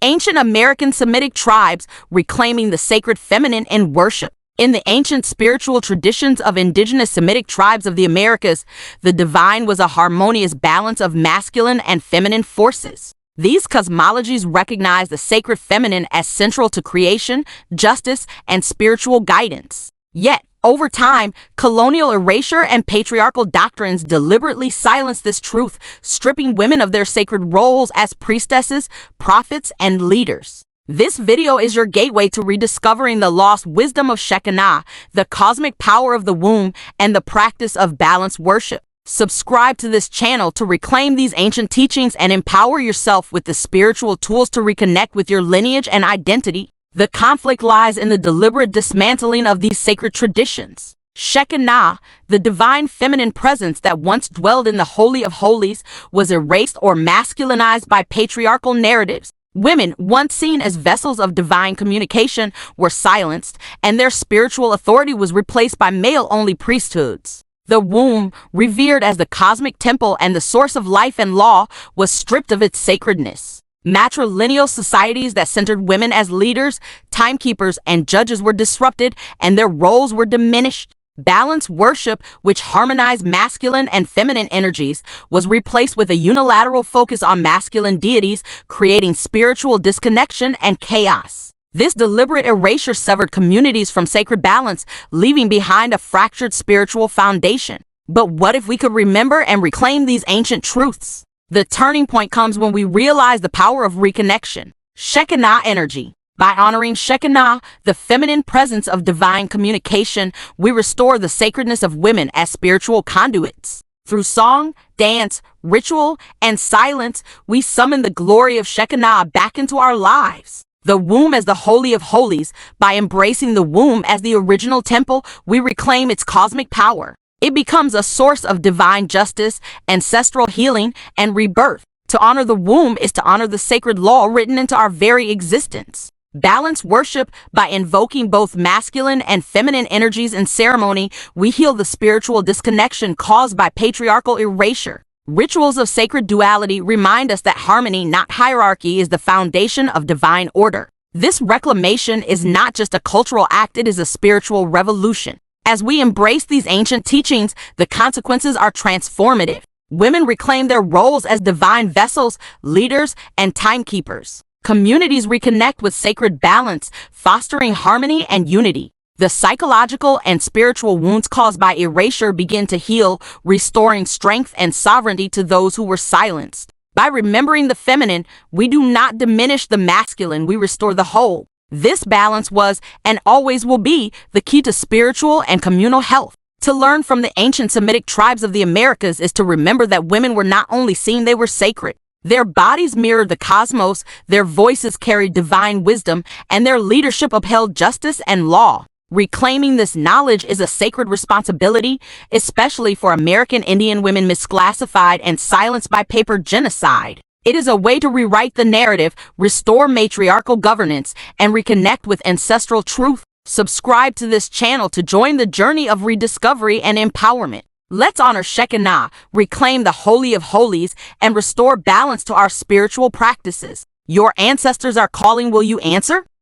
Ancient American Semitic Tribes reclaiming the sacred feminine in worship. In the ancient spiritual traditions of indigenous Semitic tribes of the Americas, the divine was a harmonious balance of masculine and feminine forces. These cosmologies recognize the sacred feminine as central to creation, justice, and spiritual guidance. Yet, over time, colonial erasure and patriarchal doctrines deliberately silenced this truth, stripping women of their sacred roles as priestesses, prophets, and leaders. This video is your gateway to rediscovering the lost wisdom of Shekinah, the cosmic power of the womb, and the practice of balanced worship. Subscribe to this channel to reclaim these ancient teachings and empower yourself with the spiritual tools to reconnect with your lineage and identity. The conflict lies in the deliberate dismantling of these sacred traditions. Shekinah, the divine feminine presence that once dwelled in the Holy of Holies, was erased or masculinized by patriarchal narratives. Women, once seen as vessels of divine communication, were silenced, and their spiritual authority was replaced by male-only priesthoods. The womb, revered as the cosmic temple and the source of life and law, was stripped of its sacredness. Matrilineal societies that centered women as leaders, timekeepers, and judges were disrupted, and their roles were diminished. Balanced worship, which harmonized masculine and feminine energies, was replaced with a unilateral focus on masculine deities, creating spiritual disconnection and chaos. This deliberate erasure severed communities from sacred balance, leaving behind a fractured spiritual foundation. But what if we could remember and reclaim these ancient truths? The turning point comes when we realize the power of reconnection. Shekinah energy. By honoring Shekinah, the feminine presence of divine communication, we restore the sacredness of women as spiritual conduits. Through song, dance, ritual, and silence, we summon the glory of Shekinah back into our lives. The womb as the Holy of Holies. By embracing the womb as the original temple, we reclaim its cosmic power. It becomes a source of divine justice, ancestral healing, and rebirth. To honor the womb is to honor the sacred law written into our very existence. Balanced worship. By invoking both masculine and feminine energies in ceremony, we heal the spiritual disconnection caused by patriarchal erasure. Rituals of sacred duality remind us that harmony, not hierarchy, is the foundation of divine order. This reclamation is not just a cultural act, it is a spiritual revolution. As we embrace these ancient teachings, the consequences are transformative. Women reclaim their roles as divine vessels, leaders, and timekeepers. Communities reconnect with sacred balance, fostering harmony and unity. The psychological and spiritual wounds caused by erasure begin to heal, restoring strength and sovereignty to those who were silenced. By remembering the feminine, we do not diminish the masculine, we restore the whole. This balance was, and always will be, the key to spiritual and communal health. To learn from the ancient Semitic tribes of the Americas is to remember that women were not only seen, they were sacred. Their bodies mirrored the cosmos, their voices carried divine wisdom, and their leadership upheld justice and law. Reclaiming this knowledge is a sacred responsibility, especially for American Indian women misclassified and silenced by paper genocide. It is a way to rewrite the narrative, restore matriarchal governance, and reconnect with ancestral truth. Subscribe to this channel to join the journey of rediscovery and empowerment. Let's honor Shekinah, reclaim the Holy of Holies, and restore balance to our spiritual practices. Your ancestors are calling. Will you answer?